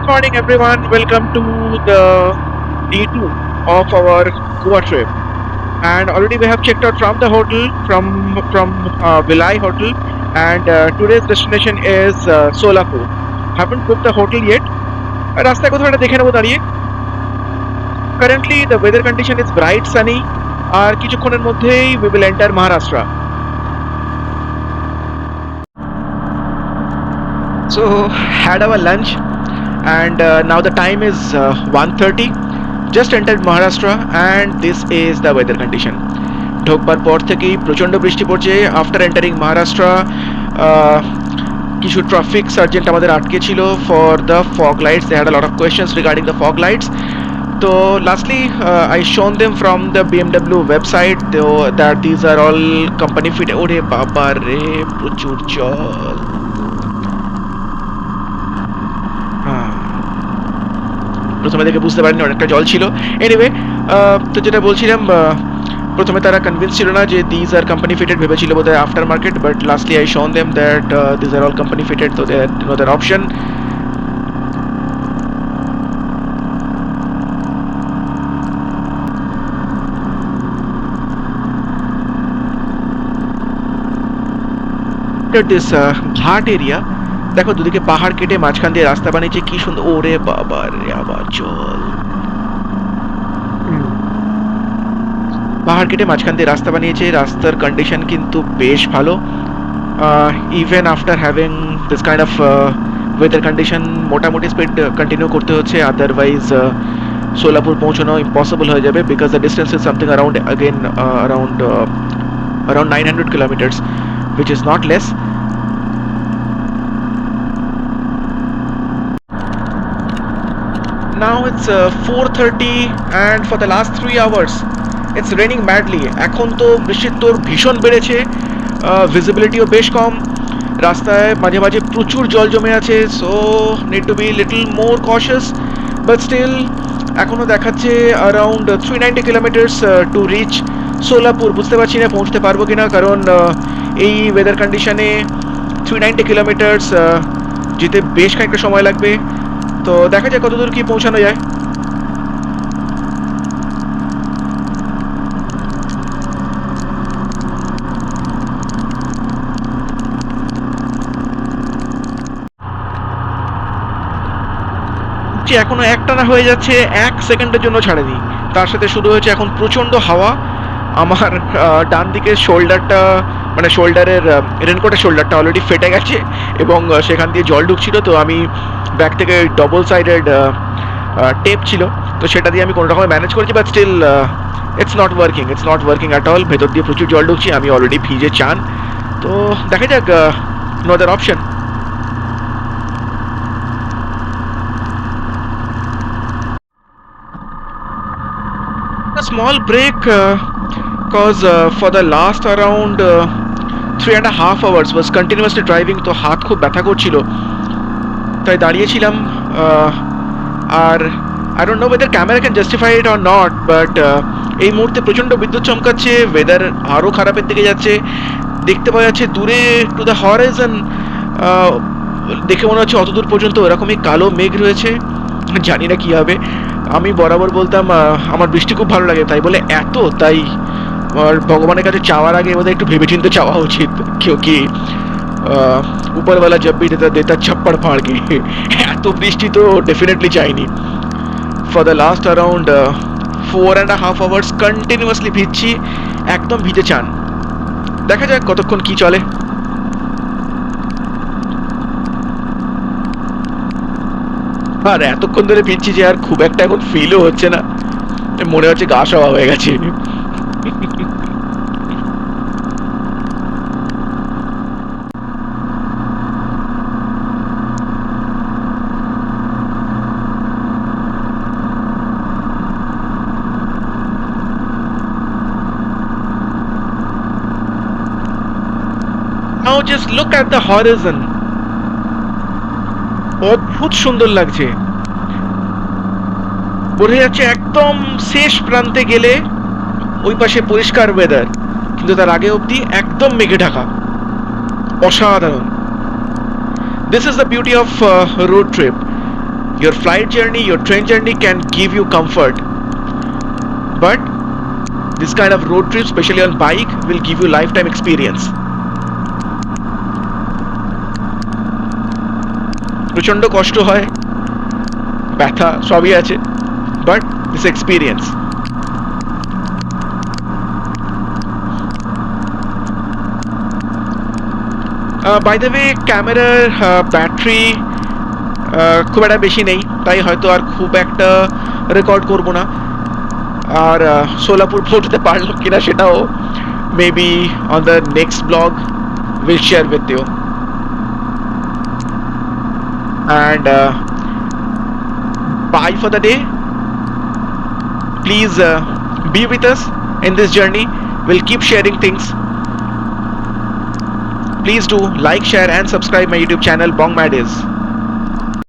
Morning, everyone. Welcome to the D2 of our Goa trip. And already we have checked out from the hotel, from Vilai Hotel, and today's destination is Solapur. Haven't booked the hotel yet. রাস্তায় কোথাও একটা দেখে নেবো দাঁড়িয়ে। Currently, the weather condition is bright, sunny. আর কিছুক্ষণের মধ্যেই we will enter Maharashtra. So, had our lunch. And now the time is 1:30. Just entered Maharashtra and this is the weather condition. ঢোকবার পর থেকেই প্রচণ্ড বৃষ্টি পড়ছে। আফটার এন্টারিং মহারাষ্ট্র কিছু traffic sergeant আমাদের আটকে ছিল for the fog lights. They had a lot of questions regarding the fog lights. তো lastly I shown them from the BMW website that these are all company fit. ওরে বাবা রে, প্রচুর জল। প্রথমে দেখে বুঝতে পারিনি অনেকটা জল ছিল। এনিওয়ে, তো যেটা বলছিলাম, প্রথমে তারা কনভিন্স ছিল না যে দিজ আর কোম্পানি ফিটেড, ভেবেছিল বোধহয় after market, but lastly I shown them that these are all company fitted, তো দে নো দ্যাট অপশন। দিস ঘাট এরিয়া, দেখো দুদিকে পাহাড় কেটে মাঝখান দিয়ে রাস্তা বানিয়েছে, কি সুন্দর। ওরে বাবা রে, আবার জল। পাহাড় কেটে মাঝখান দিয়ে রাস্তা বানিয়েছে, রাস্তার কন্ডিশন কিন্তু বেশ ভালো। Even after having this kind of weather condition মোটামুটি স্পিড কন্টিনিউ করতে হচ্ছে, আদারওয়াইজ সোলাপুর পৌঁছানো ইম্পসিবল হয়ে যাবে, because the distance is something around around 900 kilometers, which is not less. Now it's 4:30 and for the last 3 hours it's raining madly. এখন তো বৃষ্টির তোর ভীষণ বেড়েছে, ভিজিবিলিটিও বেশ কম, রাস্তায় মাঝে মাঝে প্রচুর জল জমে আছে। So need to be little more cautious, but still এখনও দেখাচ্ছে around 390 kilometres to reach Solapur. বুঝতে পারছি না পৌঁছতে পারবো কিনা, কারণ এই ওয়েদার কন্ডিশনে 390 কিলোমিটার্স যেতে বেশ খানিকটা সময় লাগবে। তো দেখা যায় কতদূর কি পৌঁছানো যায়। এখনো একটানা হয়ে যাচ্ছে, 1 সেকেন্ডের জন্য ছাড়েনি। তার সাথে শুরু হয়েছে এখন প্রচণ্ড হাওয়া। আমার ডান দিকের শোল্ডারটা, মানে শোল্ডারের রেনকোটের শোল্ডারটা অলরেডি ফেটে গেছে এবং সেখান দিয়ে জল ঢুকছিল। তো আমি ব্যাক থেকে ডবল সাইডেড টেপ ছিল, তো সেটা দিয়ে আমি কোনো রকমে ম্যানেজ করেছি, but still it's not working at all. ভেতর দিয়ে প্রচুর জল ঢুকছি, আমি অলরেডি ভিজে চান। তো দেখা যাক, no other option. A small break, cause for the last around 3.5 hours was continuously driving, তো হাত খুব ব্যথা করছিল, তাই দাঁড়িয়েছিলাম। আর I don't know whether camera can justify it or not, but এই মুহূর্তে প্রচণ্ড বিদ্যুৎ চমকাচ্ছে, ওয়েদার আরও খারাপের দিকে যাচ্ছে। দেখতে পাওয়া যাচ্ছে দূরে টু দ্য হরাইজন, দেখে মনে হচ্ছে অতদূর পর্যন্ত এরকমই কালো মেঘ রয়েছে। জানি না কী হবে। আমি বরাবর বলতাম আমার বৃষ্টি খুব ভালো লাগে, তাই বলে তাই ভগবানের কাছে চাওয়ার আগে ওদের একটু ভেবেচিন্তে চাওয়া উচিত, क्योंकि উপরওয়ালা জব ভি দেতা ছপ্পড় ফাড় কে। এত বৃষ্টি তো ডেফিনেটলি চাইনি। For the last around 4.5 hours continuously ভিজছি, একদম ভিজে চান। দেখা যাক কতক্ষণ কি চলে। আর এতক্ষণ ধরে ভিজছি যে আর খুব একটা এখন ফিলও হচ্ছে না, মনে হচ্ছে গা সওয়া হয়ে গেছে। Now just look at the horizon. অদ্ভুত সুন্দর লাগছে, বোঝা যাচ্ছে একদম শেষ প্রান্তে গেলে ওই পাশে পরিষ্কার ওয়েদার, কিন্তু তার আগে অবধি একদম মেঘে ঢাকা। অসাধারণ। This is the beauty of road trip. Your flight journey, your train journey can give you comfort, but this kind of road trip, especially on bike, will give you lifetime experience. প্রচন্ড কষ্ট হয়, ব্যথা সবই আছে, but this experience. By the way, ক্যামেরার battery খুব একটা বেশি নেই, তাই হয়তো আর খুব একটা রেকর্ড করব না। আর সোলাপুর পৌঁছতে পারলাম কিনা সেটাও maybe on the next blog will share with you. And bye for the day. Please be with us in this journey. We'll keep sharing things. Please do like, share and subscribe my YouTube channel Bong Mad Is.